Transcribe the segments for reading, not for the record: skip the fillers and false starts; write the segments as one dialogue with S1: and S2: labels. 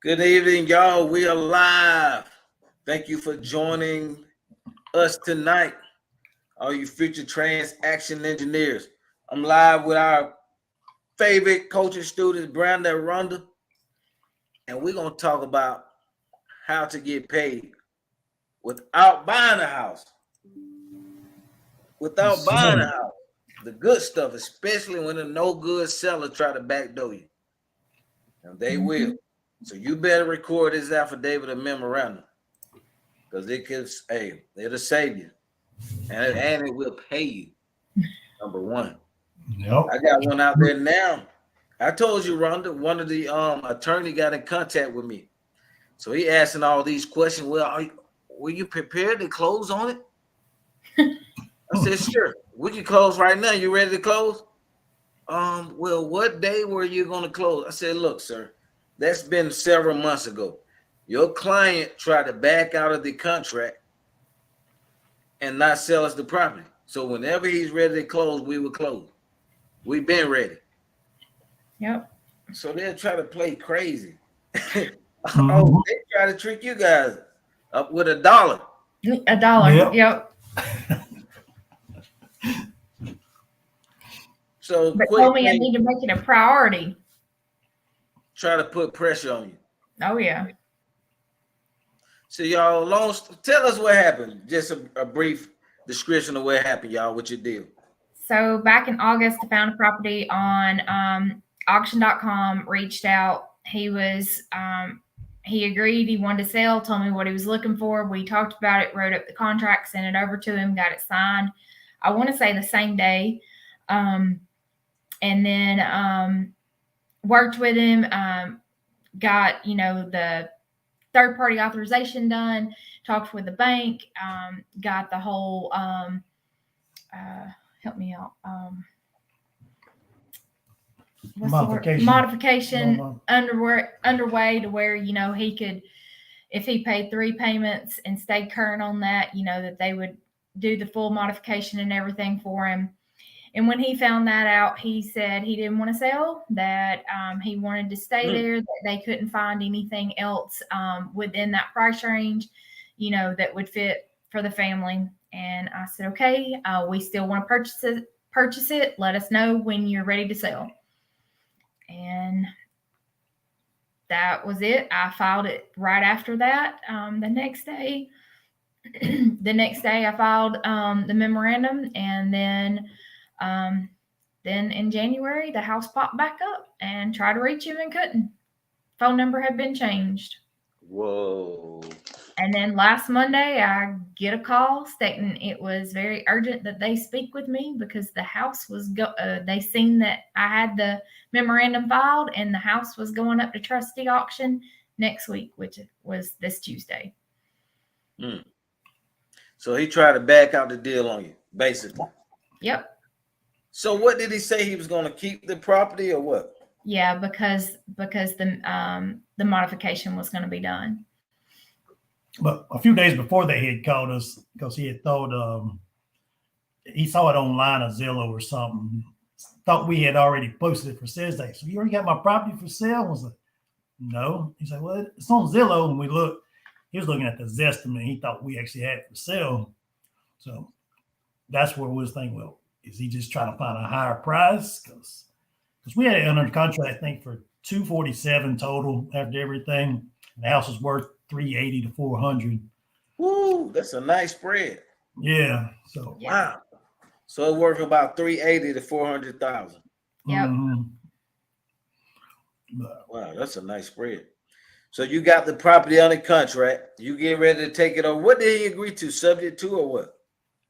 S1: Good evening, y'all. We are live. Thank you for joining us tonight, all you future transaction engineers. I'm live with our favorite coaching students, Brandon and Rhonda, and we're going to talk about how to get paid without buying a house. Without buying a house. The good stuff, especially when a no-good seller try to backdoor you. And they will. So you better record this affidavit of memorandum, because it'll save you, and it will pay you. Number one.
S2: Yep.
S1: I got one out there now. I told you, Rhonda, one of the attorney got in contact with me, so he asking all these questions. Well, were you prepared to close on it? I said, sure. We can close right now. You ready to close? Well, what day were you going to close? I said, look, sir, that's been several months ago. Your client tried to back out of the contract and not sell us the property. So whenever he's ready to close, we will close. We've been ready.
S3: Yep.
S1: So they'll try to play crazy. Oh, they try to trick you guys up with $1.
S3: $1. Yep.
S1: So
S3: but told me I need to make it a priority.
S1: Try to put pressure on you.
S3: Oh yeah.
S1: So y'all, tell us what happened. Just a brief description of what happened, y'all. What's your deal?
S3: So back in August, I found a property on auction.com. Reached out. He agreed. He wanted to sell. Told me what he was looking for. We talked about it. Wrote up the contract. Sent it over to him. Got it signed. I want to say the same day. And then worked with him, got, the third-party authorization done, talked with the bank, got the whole, help me out, modification underway to where, he could, if he paid 3 payments and stayed current on that, that they would do the full modification and everything for him. And when he found that out, he said he didn't want to sell, that he wanted to stay there, that they couldn't find anything else within that price range, that would fit for the family. And I said, okay, we still want to purchase it. Let us know when you're ready to sell. And that was it. I filed it right after that. The next day I filed the memorandum, and then in January, the house popped back up and tried to reach him and couldn't. Phone number had been changed.
S1: Whoa.
S3: And then last Monday, I get a call stating it was very urgent that they speak with me because the house was they seen that I had the memorandum filed and the house was going up to trustee auction next week, which was this Tuesday.
S1: So he tried to back out the deal on you, basically.
S3: Yep.
S1: So what did he say? He was going to keep the property or what?
S3: Yeah, because the modification was going to be done.
S2: But a few days before that, he had called us because he had thought he saw it online or Zillow or something. Thought we had already posted it for sale. Like, so you already got my property for sale? I was like, no. He's like, well, it's on Zillow. And we looked. He was looking at the Zestimate. He thought we actually had it for sale. So that's where we was thinking, well, is he just trying to find a higher price? Because we had it under contract, I think, for $247 total after everything. The house was worth $380 to $400.
S1: Woo, that's a nice spread.
S2: Yeah. So
S1: wow. So it's worth about $380 to $400,000.
S3: Yep.
S1: Wow, that's a nice spread. So you got the property under contract. You get ready to take it over. What did he agree to? Subject to or what?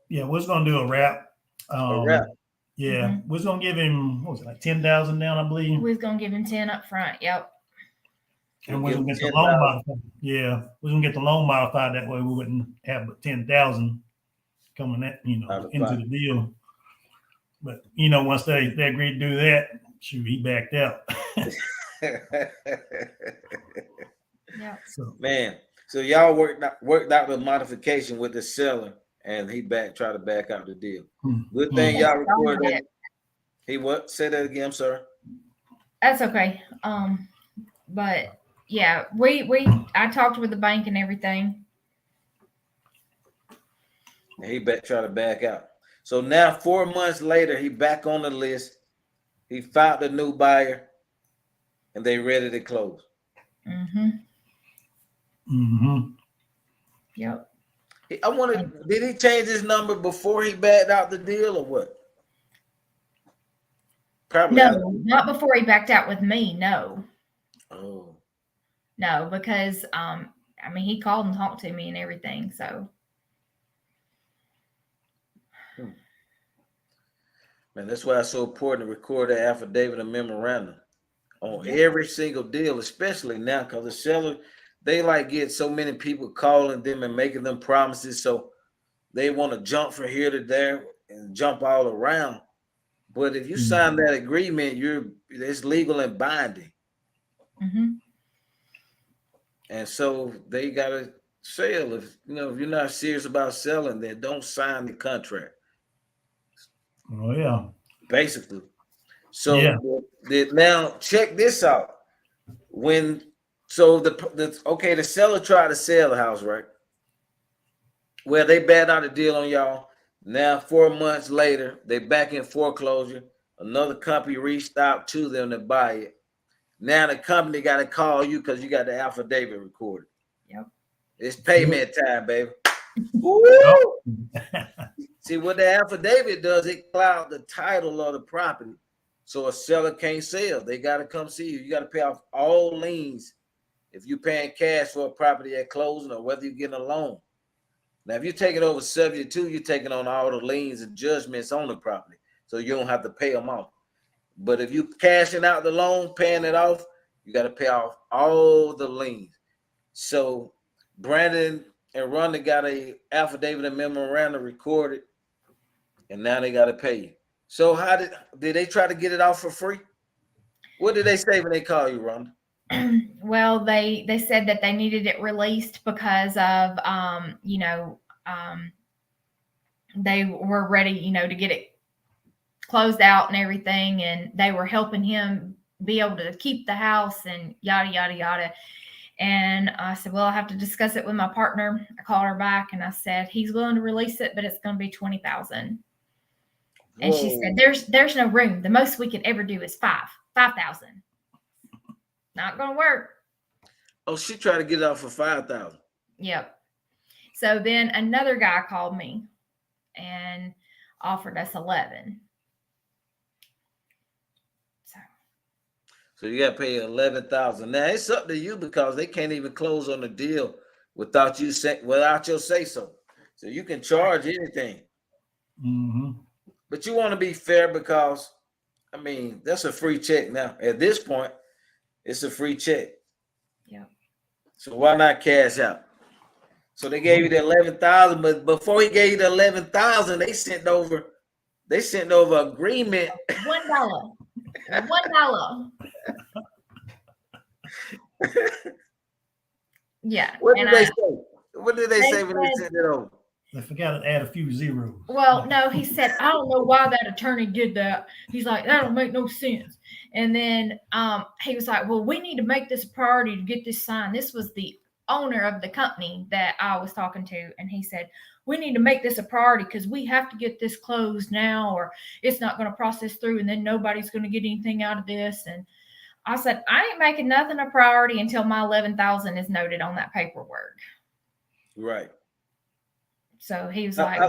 S2: Yeah, we're gonna do a wrap.
S1: A wrap.
S2: Yeah, we're gonna give him, what was it, like 10,000 down, I believe.
S3: We was gonna give him 10 up front. Yep.
S2: And we're gonna get the loan modified. Yeah, we're gonna get the loan modified. That way we wouldn't have but 10,000 coming into the deal. But once they agreed to do that, shoot, he backed out.
S3: Yeah.
S1: So y'all worked out the modification with the seller, and he tried to back out the deal. Good thing y'all recorded that. He what? Say that again, sir.
S3: That's okay. But Yeah, I talked with the bank and everything.
S1: And he try to back out. So now 4 months later, he back on the list. He found a new buyer, and they ready to close.
S3: Mm-hmm.
S2: Mm-hmm.
S3: Yep.
S1: I wanted. Did he change his number before he backed out the deal, or what? Probably.
S3: No, not before he backed out with me. No.
S1: Oh.
S3: No, because I mean, he called and talked to me and everything. So.
S1: Man, that's why it's so important to record an affidavit and memorandum on
S3: Yep.
S1: every single deal, especially now, because the seller, they like get so many people calling them and making them promises, so they want to jump from here to there and jump all around. But if you sign that agreement, it's legal and binding.
S3: Mm-hmm.
S1: And so they gotta sell. If you're not serious about selling, then don't sign the contract.
S2: Oh yeah.
S1: Basically. So
S2: Yeah.
S1: now check this out. The seller tried to sell the house, right? Well, they backed out a deal on y'all. Now 4 months later, they back in foreclosure. Another company reached out to them to buy it. Now the company got to call you because you got the affidavit recorded.
S3: Yep.
S1: It's payment time, baby. See what the affidavit does? It clouds the title of the property, so a seller can't sell. They got to come see you. You got to pay off all liens if you're paying cash for a property at closing or whether you're getting a loan. Now, if you're taking over subject to, you're taking on all the liens and judgments on the property, so you don't have to pay them off. But if you cashing out the loan, paying it off, you got to pay off all the liens. So Brandon and Rhonda got a affidavit and memorandum recorded, and now they got to pay you. So how did they try to get it off for free? What did they say when they call you, Rhonda?
S3: Well, they said that they needed it released because of they were ready, to get it closed out and everything, and they were helping him be able to keep the house and yada yada yada. And I said, well, I have to discuss it with my partner. I called her back and I said, he's willing to release it, but it's going to be $20,000. And she said, there's no room. The most we can ever do is $5,000. Not going to work.
S1: Oh, she tried to get it off for $5,000.
S3: Yep. So then another guy called me and offered us 11.
S1: So you got to pay 11,000. Now it's up to you because they can't even close on the deal without your say so. So you can charge anything.
S2: Mm-hmm.
S1: But you want to be fair because, I mean, that's a free check now. At this point, it's a free check.
S3: Yeah.
S1: So why not cash out? So they gave you the 11,000, but before he gave you the 11,000, they sent over agreement.
S3: $1. $1. Yeah.
S1: What did they say? What did they say when they sent it over?
S2: They forgot to add a few zeros.
S3: Well, no, he said, I don't know why that attorney did that. He's like, that don't make no sense. And then he was like, well, we need to make this a priority to get this signed. This was the owner of the company that I was talking to. And he said, we need to make this a priority because we have to get this closed now or it's not going to process through and then nobody's going to get anything out of this. And I said, I ain't making nothing a priority until my 11,000 is noted on that paperwork.
S1: Right.
S3: So he was like,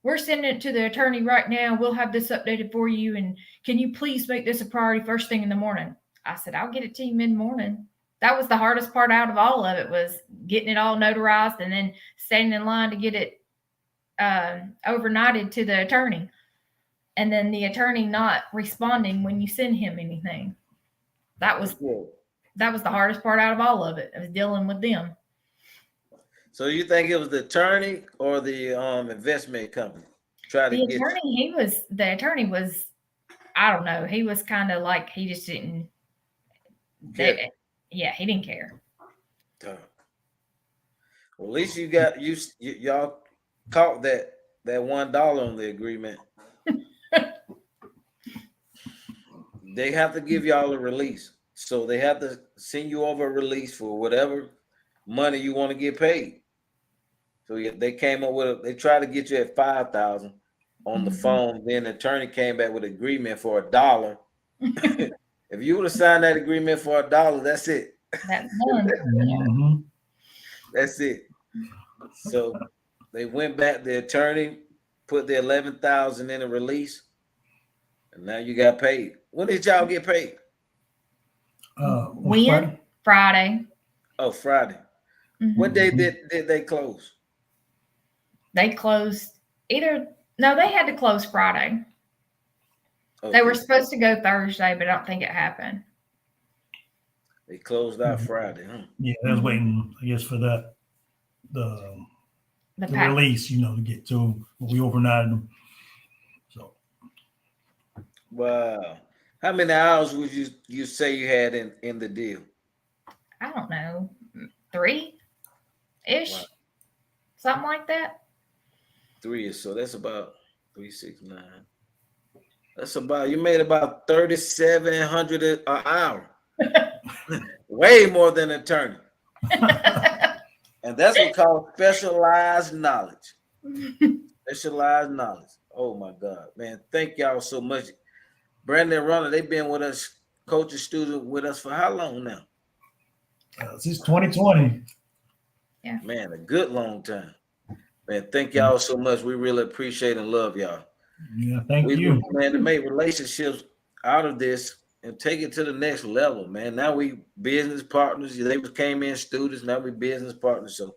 S3: we're sending it to the attorney right now. We'll have this updated for you. And can you please make this a priority first thing in the morning? I said, I'll get it to you mid-morning. That was the hardest part out of all of it was getting it all notarized and then standing in line to get it overnighted to the attorney. And then the attorney not responding when you send him anything. That was the hardest part out of all of it. I was dealing with them.
S1: So you think it was the attorney or the investment company?
S3: The attorney was, I don't know. He was kind of like, he just didn't. He didn't care.
S1: Well, at least y'all caught that $1 on the agreement. They have to give y'all a release. So they have to send you over a release for whatever money you want to get paid. So they came up with they tried to get you at 5,000 on the phone. Then the attorney came back with an agreement for $1. If you would have signed that agreement for $1, that's it.
S3: That's done.
S2: Mm-hmm.
S1: That's it. So they went back. The attorney put the 11,000 in a release, and now you got paid. When did y'all get paid?
S3: When? Friday.
S1: Oh, Friday. What day did they close?
S3: They closed no, they had to close Friday.
S1: Okay.
S3: They were supposed to go Thursday, but I don't think it happened.
S1: They closed out Friday, huh?
S2: Yeah, I was waiting, I guess, for that the release, to get to them. We overnighted them. So,
S1: wow, how many hours would you say you had in the deal?
S3: I don't know, 3-ish,
S1: Wow.
S3: something like that.
S1: 3 or so. That's about 3, 6, 9. That's about, you made about 3,700 an hour. Way more than an attorney. And that's what called specialized knowledge. Specialized knowledge. Oh my God, man. Thank y'all so much. Brandon and Ronald, they've been with us, coaching student with us for how long now?
S2: Since 2020.
S3: Yeah.
S1: Man, a good long time. Man, thank y'all so much. We really appreciate and love y'all.
S2: Yeah, thank you.
S1: Man, to make relationships out of this and take it to the next level, man. Now we business partners. They came in students. Now we business partners. So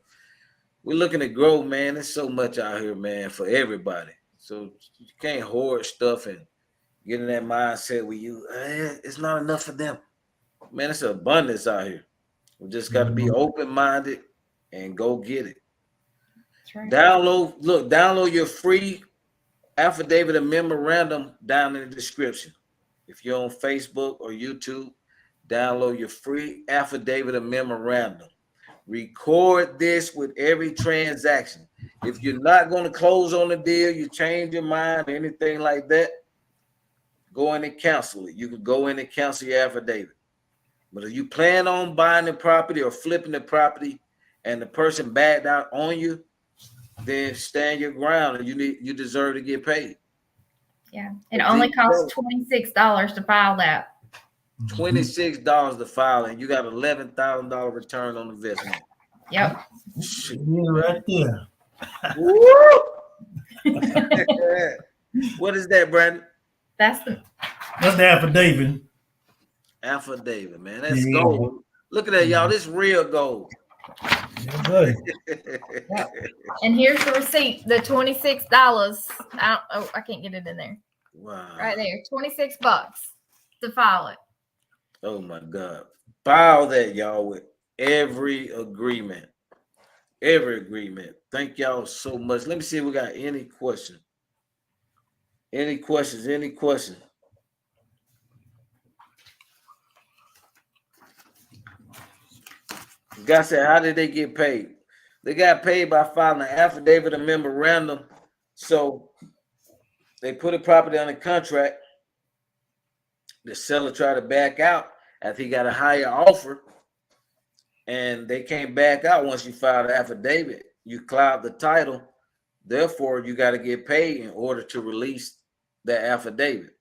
S1: we're looking to grow, man. There's so much out here, man, for everybody. So you can't hoard stuff and get in that mindset where it's not enough for them. Man, it's abundance out here. We just got to be open-minded and go get it. That's right. Download your free affidavit and memorandum down in the description. If you're on Facebook or YouTube, download your free affidavit and memorandum. Record this with every transaction. If you're not going to close on the deal, you change your mind, anything like that, go in and cancel it. You can go in and cancel your affidavit. But if you plan on buying the property or flipping the property and the person backed out on you, then stand your ground and you deserve to get paid.
S3: Yeah. It only costs $26 to file that.
S1: $26 to file, and you got $11,000 return on investment.
S3: Yep.
S2: Yeah, right there.
S1: What is that, Brandon?
S2: That's the affidavit.
S1: Affidavit, man. That's gold. Look at that, y'all. This real gold.
S2: Yeah,
S3: yep. And here's the receipt. The $26. I can't get it in there.
S1: Wow.
S3: Right there. $26 to file it.
S1: Oh my God. File that, y'all, with every agreement. Every agreement. Thank y'all so much. Let me see if we got any questions. Any questions? Any questions? Guy said, how did they get paid? They got paid by filing an affidavit and memorandum. So they put a property on a contract. The seller tried to back out after he got a higher offer. And they came back out once you filed an affidavit. You cloud the title. Therefore, you got to get paid in order to release that affidavit.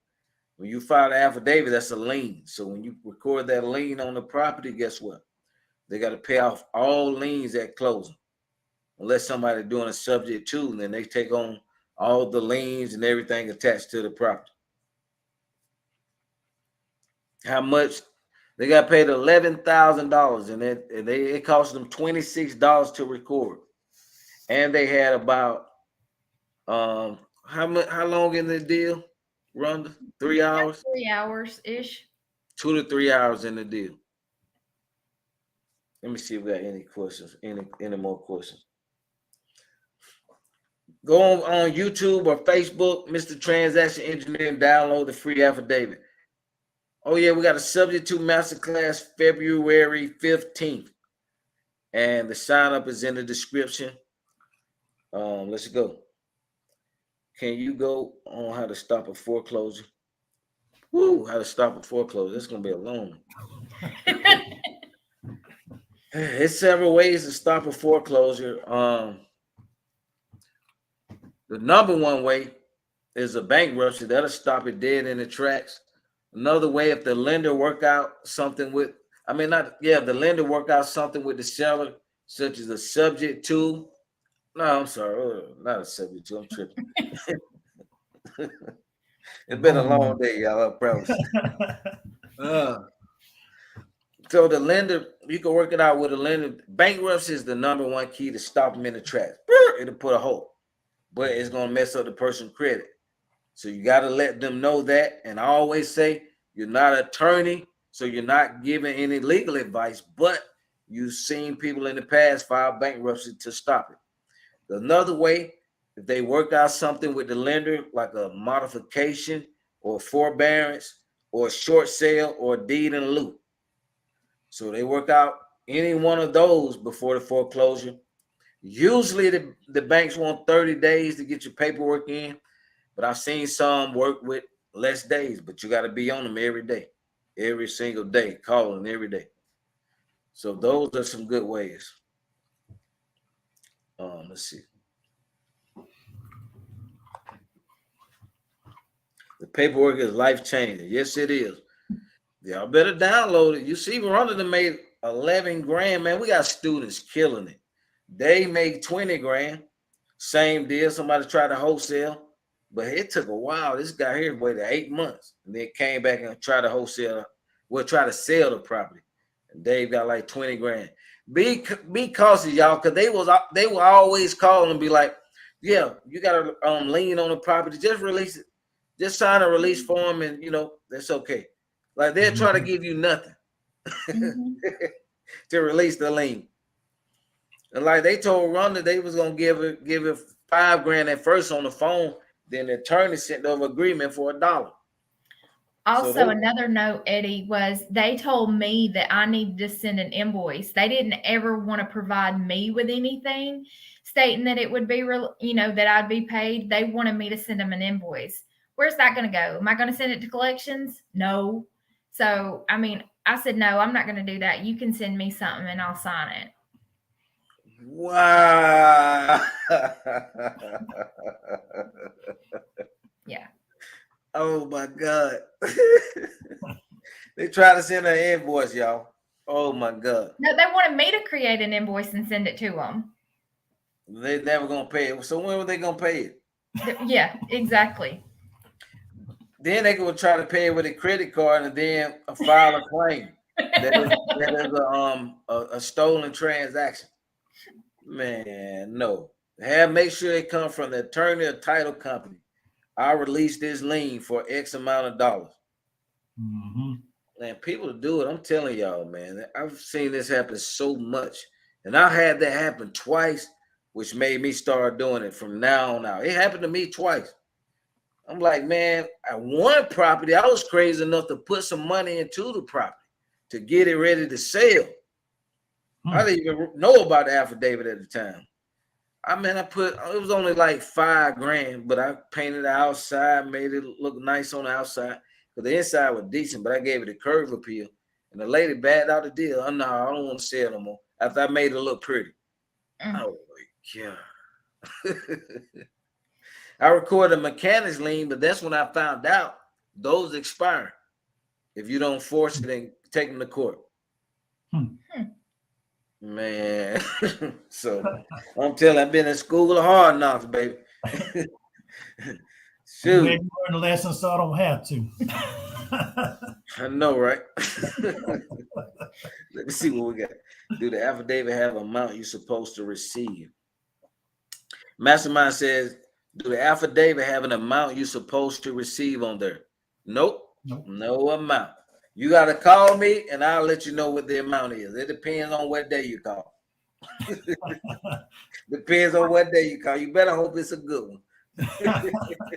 S1: When you file an affidavit, that's a lien. So when you record that lien on the property, guess what? They got to pay off all liens at closing. Unless somebody doing a subject to, and then they take on all the liens and everything attached to the property. How much? They got paid $11,000, and it cost them $26 to record. And they had about how long in the deal, Rhonda? 3 hours?
S3: 3 hours ish.
S1: 2 to 3 hours in the deal. Let me see if we got any questions, any more questions. Go on YouTube or Facebook, Mr. Transaction Engineer, and download the free affidavit. Oh, yeah, we got a subject to masterclass February 15th. And the sign up is in the description. Let's go. Can you go on how to stop a foreclosure? Woo, how to stop a foreclosure. That's going to be a long one. It's several ways to stop a foreclosure. The number one way is a bankruptcy. That'll stop it dead in the tracks. Another way, if the lender work out something with, the lender work out something with the seller, such as a subject to. No, I'm sorry, not a subject to. I'm tripping. It's been a long day, y'all. I promise. So the lender, you can work it out with a lender. Bankruptcy is the number one key to stop them in the tracks. It'll put a hole, but it's gonna mess up the person's credit. So you got to let them know that. And I always say, you're not an attorney, so you're not giving any legal advice, but you've seen people in the past file bankruptcy to stop it. Another way, if they work out something with the lender, like a modification or forbearance or a short sale or a deed in lieu. So they work out any one of those before the foreclosure. Usually the banks want 30 days to get your paperwork in. But I've seen some work with less days, but you got to be on them every day, every single day, calling every day. So those are some good ways. Let's see. The paperwork is life-changing. Yes, it is. Y'all better download it. You see, Veranda made 11 grand, man. We got students killing it. They make 20 grand. Same deal. Somebody tried to wholesale. But it took a while. This guy here waited 8 months and then came back and tried to try to sell the property. And Dave got like 20 grand. Be cautious, y'all, because they will always call and be like, yeah, you got to lien on the property. Just release it. Just sign a release form and, that's okay. Like they'll try to give you nothing to release the lien. And like they told Rhonda they was going to give it 5 grand at first on the phone. Then the attorney sent over agreement for $1.
S3: Also, another note, Eddie, was they told me that I needed to send an invoice. They didn't ever want to provide me with anything stating that it would be, that I'd be paid. They wanted me to send them an invoice. Where's that going to go? Am I going to send it to collections? No. So, I said, no, I'm not going to do that. You can send me something and I'll sign it.
S1: Wow.
S3: Yeah.
S1: Oh my God. They try to send an invoice, y'all. Oh my God.
S3: No, they wanted me to create an invoice and send it to them.
S1: They never gonna pay it. So when were they gonna pay it?
S3: Yeah, exactly.
S1: Then they could try to pay it with a credit card and then file a claim. That is a stolen transaction. Man, no. Make sure they come from the attorney or title company. I release this lien for X amount of dollars.
S2: Mm-hmm.
S1: Man, people do it. I'm telling y'all, man. I've seen this happen so much. And I had that happen twice, which made me start doing it from now on out. It happened to me twice. I'm like, man, I one property, I was crazy enough to put some money into the property to get it ready to sell. I didn't even know about the affidavit at the time. It was only like 5 grand, but I painted the outside, made it look nice on the outside. But the inside was decent, but I gave it a curve appeal. And the lady backed out the deal. Oh, no, I don't want to sell no more. After I made it look pretty. Oh my God. I recorded a mechanics lien, but that's when I found out those expire if you don't force it and take them to court. Man. So I'm telling you, I've been in school of hard knocks, baby. Shoot.
S2: Maybe learn the lesson so I don't have to.
S1: I know, right? Let me see what we got. Do the affidavit have amount you're supposed to receive? Mastermind says, do the affidavit have an amount you're supposed to receive on there? Nope. No amount. You got to call me and I'll let you know what the amount is. It depends on what day you call. Depends on what day you call. You better hope it's a good one.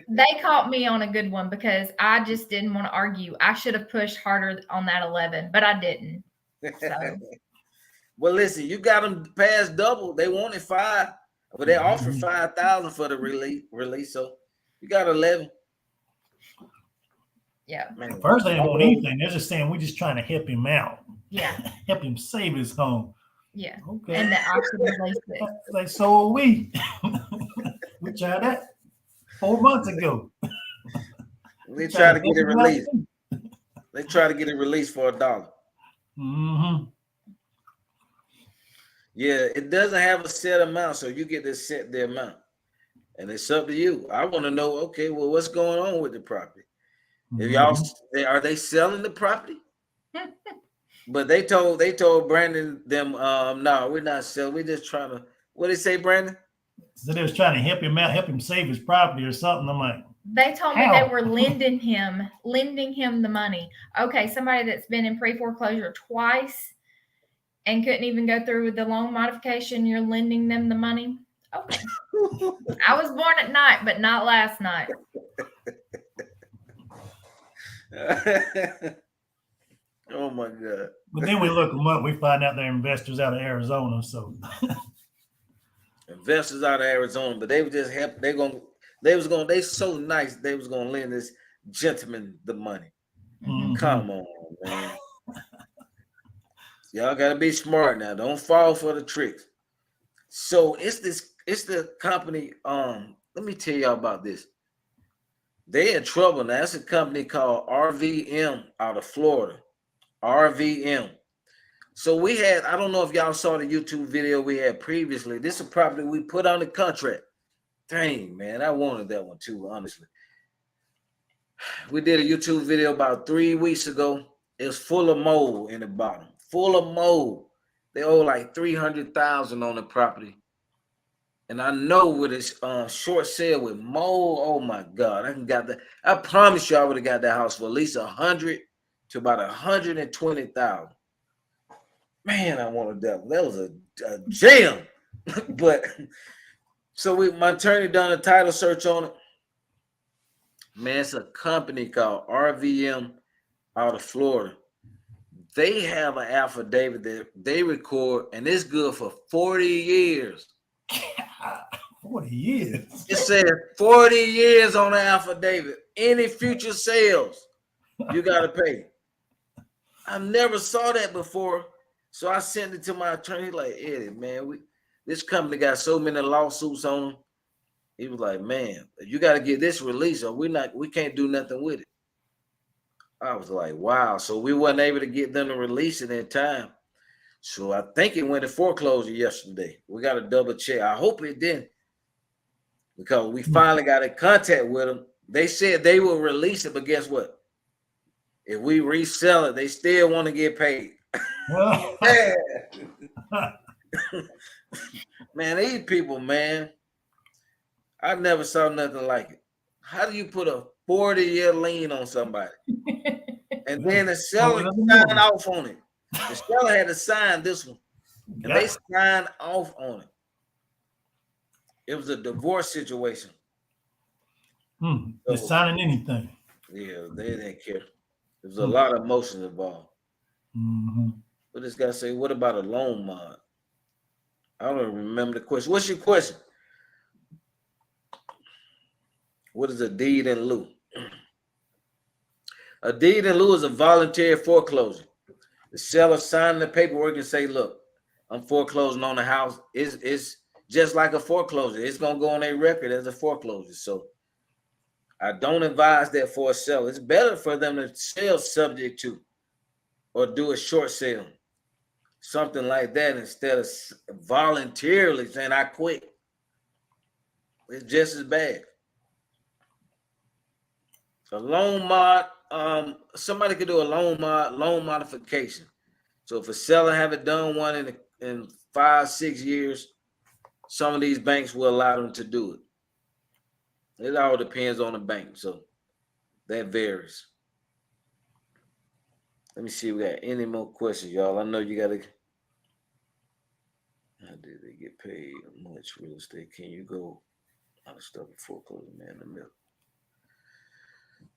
S3: They caught me on a good one because I just didn't want to argue. I should have pushed harder on that 11, but I didn't. So.
S1: Well, listen, you got them past double. They wanted 5, but they offered 5,000 for the release. So you got 11.
S3: Yeah.
S1: Man,
S2: First, they didn't want anything. They're just saying we're just trying to help him out.
S3: Yeah.
S2: Help him save his home.
S3: Yeah.
S2: Okay.
S3: And the option release it.
S2: Like, so are we. We tried that 4 months ago.
S1: they try to get it released. They try to get it released for $1.
S2: Mm-hmm.
S1: Yeah, it doesn't have a set amount, so you get to set the amount. And it's up to you. I want to know, okay, well, what's going on with the property? If y'all are they selling the property? But they told Brandon them, no, we're not selling. We're just trying to. What did they say, Brandon?
S2: So they was trying to help him out, help him save his property or something. I'm like,
S3: they told me they were lending him the money. Okay, somebody that's been in pre-foreclosure twice and couldn't even go through with the loan modification, you're lending them the money. Okay. I was born at night, but not last night.
S1: Oh my God.
S2: But then we look them up, we find out they're investors out of Arizona. So
S1: investors out of Arizona, but they were just help. They so nice. They was gonna lend this gentleman the money.
S2: mm-hmm.
S1: Come on, man. Y'all gotta be smart now. Don't fall for the tricks. So it's the company. Let me tell y'all about this. They in trouble now. It's a company called RVM out of Florida. RVM. So we had, I don't know if y'all saw the YouTube video we had previously. This is a property we put on the contract. Dang, man, I wanted that one too, honestly. We did a YouTube video about 3 weeks ago. It was full of mold in the bottom. Full of mold. They owe like $300,000 on the property. And I know with this short sale with mold, oh my God, I promise you I would have got that house for at least $100,000 to about $120,000. Man, I wanted that one. That was a jam. But so my attorney done a title search on it. Man, it's a company called RVM out of Florida. They have an affidavit that they record, and it's good for 40 years.
S2: 40 years.
S1: It said 40 years on the affidavit. Any future sales, you got to pay. I never saw that before. So I sent it to my attorney, like, Eddie, man, this company got so many lawsuits on them. He was like, man, you got to get this released or we can't do nothing with it. I was like, wow. So we wasn't able to get them to release it in time. So I think it went to foreclosure yesterday. We got to double check. I hope it didn't, because we finally got in contact with them. They said they will release it, but guess what? If we resell it, they still want to get paid. Man, these people, man, I never saw nothing like it. How do you put a 40-year lien on somebody? And then the seller signed off on it. The seller had to sign this one. And they signed off on it. It was a divorce situation.
S2: They're signing anything.
S1: Yeah, they didn't care. There was a lot of emotions involved.
S2: Mm-hmm.
S1: But this guy say, what about a loan mod? I don't remember the question. What's your question? What is a deed in lieu? A deed in lieu is a voluntary foreclosure. The seller signed the paperwork and say, look, I'm foreclosing on the house. It's just like a foreclosure. It's going to go on their record as a foreclosure. So I don't advise that for a seller. It's better for them to sell subject to or do a short sale. Something like that instead of voluntarily saying I quit. It's just as bad. A loan mod, somebody could do a loan modification. So if a seller haven't done one in 5-6 years, some of these banks will allow them to do it. It all depends on the bank, so that varies. Let me see if we got any more questions, y'all. I know you got to. How did they get paid? How much real estate can you go out of stuff before closing, man, in the middle?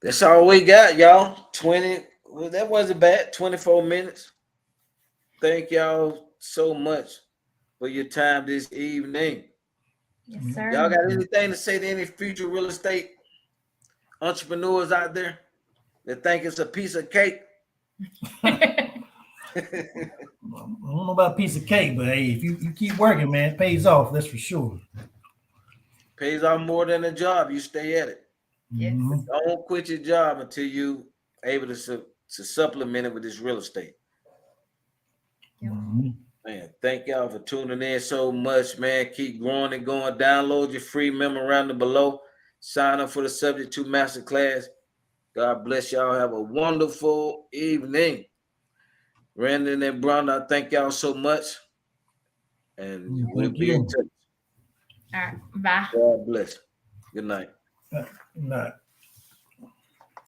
S1: That's all we got, y'all. 20. Well, that wasn't bad. 24 minutes. Thank y'all so much for your time this evening.
S3: Yes, sir.
S1: Y'all got anything to say to any future real estate entrepreneurs out there? They think it's a piece of cake.
S2: I don't know about a piece of cake, but hey, if you keep working, man, it pays off. That's for sure.
S1: Pays off more than a job. You stay at it.
S3: Yes.
S2: Mhm.
S1: Don't quit your job until you able to supplement it with this real estate.
S3: Yep.
S2: Mhm.
S1: Man, thank y'all for tuning in so much, man. Keep growing and going. Download your free memorandum below. Sign up for the Subject to Masterclass. God bless y'all. Have a wonderful evening. Brandon and Brown, I thank y'all so much. And we'll
S2: Thank
S1: be in
S2: you.
S1: touch.
S3: All right. Bye.
S1: God bless. Good night.
S2: Good night.